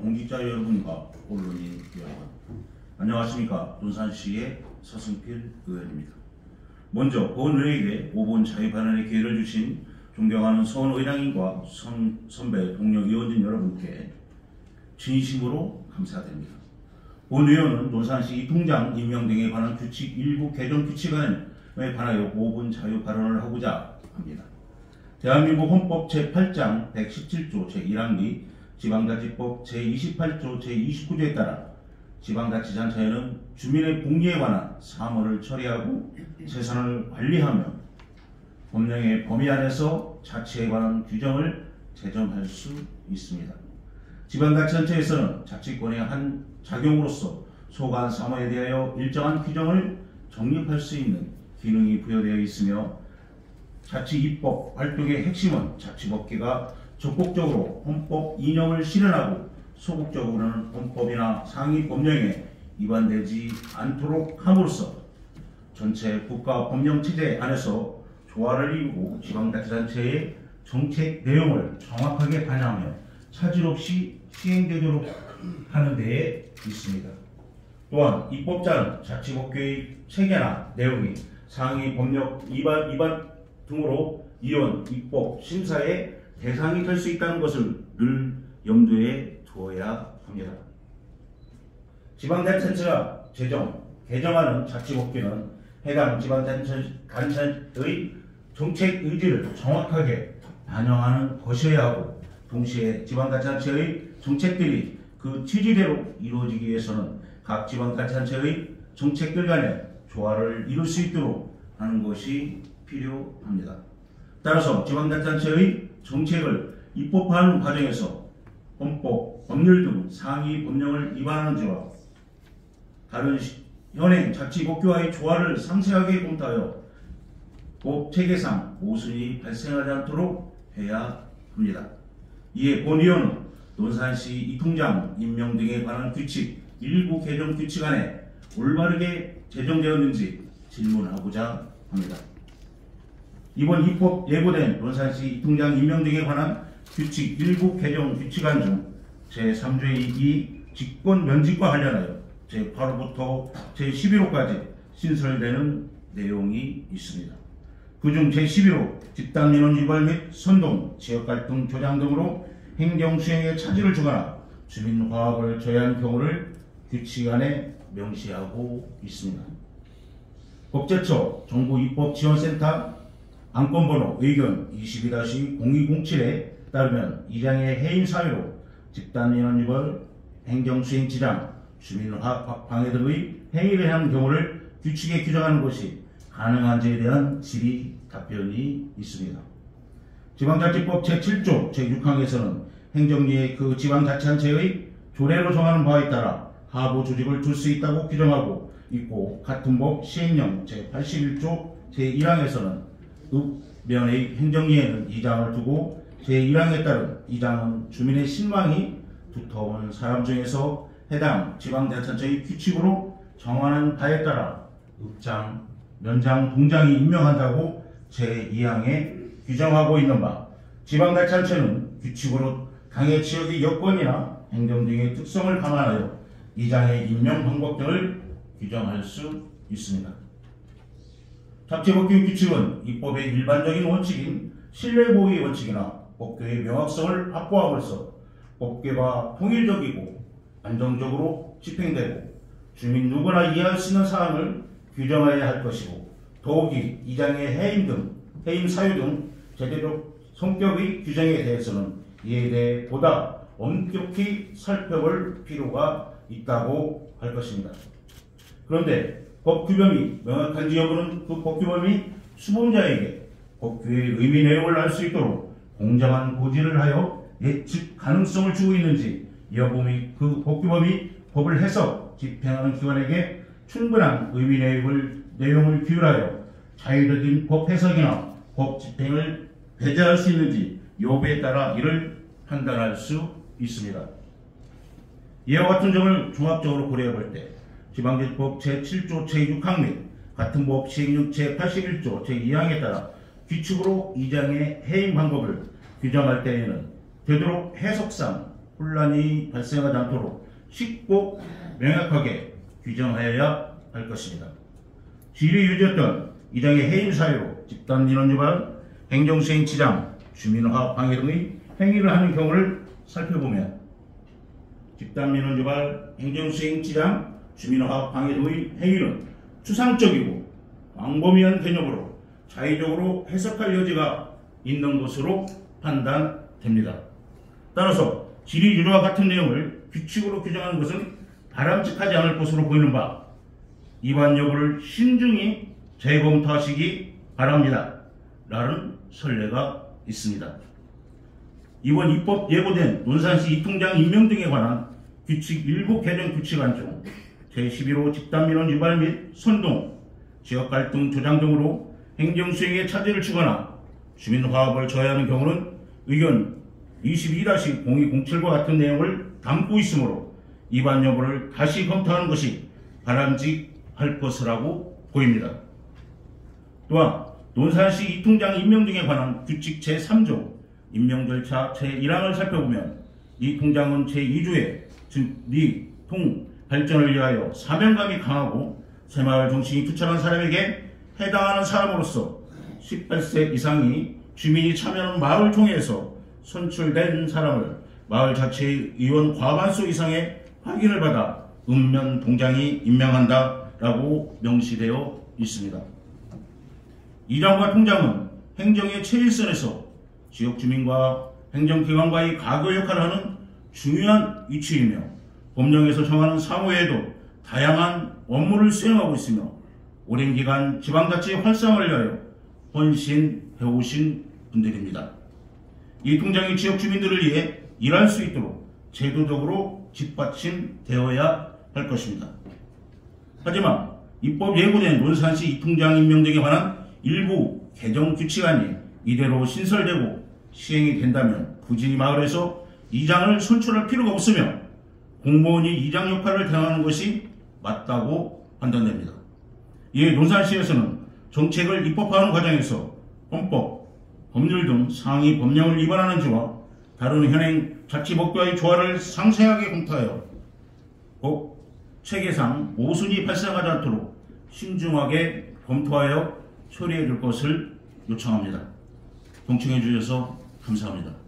동직자 여러분과 언론인 여러분, 안녕하십니까. 논산시의 서승필 의원입니다. 먼저 본의회에 5분 자유발언의 기회를 주신 존경하는 서원의장님과 선배 동료 의원진 여러분께 진심으로 감사드립니다. 본의원은 논산시 이통장 임명 등에 관한 규칙 일부 개정 규칙안에 관하여 5분 자유발언을 하고자 합니다. 대한민국 헌법 제8장 117조 제1항 지방자치법 제28조 제29조에 따라 지방자치단체는 주민의 복리에 관한 사무를 처리하고 재산을 관리하며 법령의 범위 안에서 자치에 관한 규정을 제정할 수 있습니다. 지방자치단체에서는 자치권의 한 작용으로서 소관 사무에 대하여 일정한 규정을 정립할 수 있는 기능이 부여되어 있으며 자치 입법 활동의 핵심은 자치법계가 적극적으로 헌법 이념을 실현하고 소극적으로는 헌법이나 상위 법령에 위반되지 않도록 함으로써 전체 국가 법령 체제 안에서 조화를 이루고 지방자치단체의 정책 내용을 정확하게 반영하며 차질 없이 시행되도록 하는 데에 있습니다. 또한 입법자는 자치법계의 체계나 내용이 상위 법령 위반 등으로 이런 입법 심사의 대상이 될 수 있다는 것을 늘 염두에 두어야 합니다. 지방자치단체가 개정하는 자치법규는 해당 지방자치단체의 정책 의지를 정확하게 반영하는 것이어야 하고, 동시에 지방자치단체의 정책들이 그 취지대로 이루어지기 위해서는 각 지방자치단체의 정책들 간의 조화를 이룰 수 있도록 하는 것이 필요합니다. 따라서 지방자치단체의 정책을 입법하는 과정에서 헌법, 법률 등 상위 법령을 위반하는지와 다른 현행 자치법규와의 조화를 상세하게 검토하여 법 체계상 모순이 발생하지 않도록 해야 합니다. 이에 본의원은 논산시 이통장 임명 등에 관한 규칙 일부 개정 규칙안에 올바르게 제정되었는지 질문하고자 합니다. 이번 입법 예고된 논산시 이통장 임명 등에 관한 규칙 일부 개정 규칙안 중 제3조의 2 직권 면직과 관련하여 제8호부터 제11호까지 신설되는 내용이 있습니다. 그중 제11호 집단민원 유발 및 선동, 지역갈등 조장 등으로 행정수행에 차질을 주거나 주민화합을 저해한 경우를 규칙안에 명시하고 있습니다. 법제처 정부입법지원센터 안건번호 의견 22-0207에 따르면 이장의 해임 사유로 집단민원 유발, 행정수행 지장, 주민화합 방해 등의 행위를 한 경우를 규칙에 규정하는 것이 가능한지에 대한 질의 답변이 있습니다. 지방자치법 제7조 제6항에서는 행정리에 그 지방자치단체의 조례로 정하는 바에 따라 하부 조직을 둘 수 있다고 규정하고 있고, 같은 법 시행령 제81조 제1항에서는 읍면의 행정리에는 이장을 두고 제1항에 따른 이장은 주민의 신망이 두터운 사람 중에서 해당 지방자치단체의 규칙으로 정하는 바에 따라 읍장, 면장, 동장이 임명한다고 제2항에 규정하고 있는 바, 지방자치단체는 규칙으로 당의 지역의 여건이나 행정 등의 특성을 감안하여 이장의 임명 방법 등을 규정할 수 있습니다. 자치법규 규칙은 입법의 일반적인 원칙인 신뢰보호의 원칙이나 법규의 명확성을 확보함으로써 법규가 통일적이고 안정적으로 집행되고 주민 누구나 이해할 수 있는 사항을 규정해야 할 것이고, 더욱이 이장의 해임 사유 등 제도적 성격의 규정에 대해서는 이에 대해 보다 엄격히 살펴볼 필요가 있다고 할 것입니다. 그런데 법규범이 명확한지 여부는 그 법규범이 수범자에게 법규의 의미 내용을 알 수 있도록 공정한 고지를 하여 예측 가능성을 주고 있는지 여부 및 그 법규범이 법을 해석, 집행하는 기관에게 충분한 의미 내용을 규율하여 자유적인 법 해석이나 법 집행을 배제할 수 있는지 여부에 따라 이를 판단할 수 있습니다. 이와 같은 점을 종합적으로 고려해 볼 때 지방자치법 제7조 제6항 및 같은 법 시행령 제81조 제2항에 따라 규칙으로 이장의 해임 방법을 규정할 때에는 되도록 해석상 혼란이 발생하지 않도록 쉽고 명확하게 규정하여야 할 것입니다. 질의 유지였던 이장의 해임 사유로 집단민원 유발, 행정수행 지장, 주민화합 방해 등의 행위를 하는 경우를 살펴보면 집단민원 유발, 행정수행 지장, 주민화합 방해 등의 행위는 추상적이고 광범위한 개념으로 자의적으로 해석할 여지가 있는 것으로 판단됩니다. 따라서 질의 유도와 같은 내용을 규칙으로 규정하는 것은 바람직하지 않을 것으로 보이는 바 위반 여부를 신중히 재검토하시기 바랍니다. 라는 선례가 있습니다. 이번 입법 예고된 논산시 이통장 임명 등에 관한 규칙 일부 개정 규칙안 중 제11호 집단민원 유발 및 선동, 지역갈등 조장 등으로 행정수행에 차질을 주거나 주민화합을 저해하는 경우는 의견 22-0207과 같은 내용을 담고 있으므로 위반 여부를 다시 검토하는 것이 바람직할 것이라고 보입니다. 또한 논산시 이통장 임명 등에 관한 규칙 제3조 임명 절차 제1항을 살펴보면 이 통장은 제2조에 즉 리, 통, 발전을 위하여 사명감이 강하고 새마을 정신이 투철한 사람에게 해당하는 사람으로서 18세 이상이 주민이 참여하는 마을총회에서 선출된 사람을 마을 자체의 의원 과반수 이상의 확인을 받아 읍면 동장이 임명한다 라고 명시되어 있습니다. 이장과 통장은 행정의 최일선에서 지역 주민과 행정기관과의 가교 역할을 하는 중요한 위치이며 법령에서 정하는 사무 외에도 다양한 업무를 수행하고 있으며 오랜 기간 지방자치의 활성화를 위하여 헌신해오신 분들입니다. 이 통장이 지역 주민들을 위해 일할 수 있도록 제도적으로 뒷받침되어야 할 것입니다. 하지만 입법 예고된 논산시 이 통장 임명 등에 관한 일부 개정 규칙안이 이대로 신설되고 시행이 된다면 굳이 마을에서 이장을 선출할 필요가 없으며 공무원이 이장 역할을 대행하는 것이 맞다고 판단됩니다. 이에 논산시에서는 정책을 입법하는 과정에서 헌법, 법률 등 상위 법령을 위반하는지와 다른 현행 자치법과의 조화를 상세하게 검토하여 법 체계상 모순이 발생하지 않도록 신중하게 검토하여 처리해 줄 것을 요청합니다. 동청해 주셔서 감사합니다.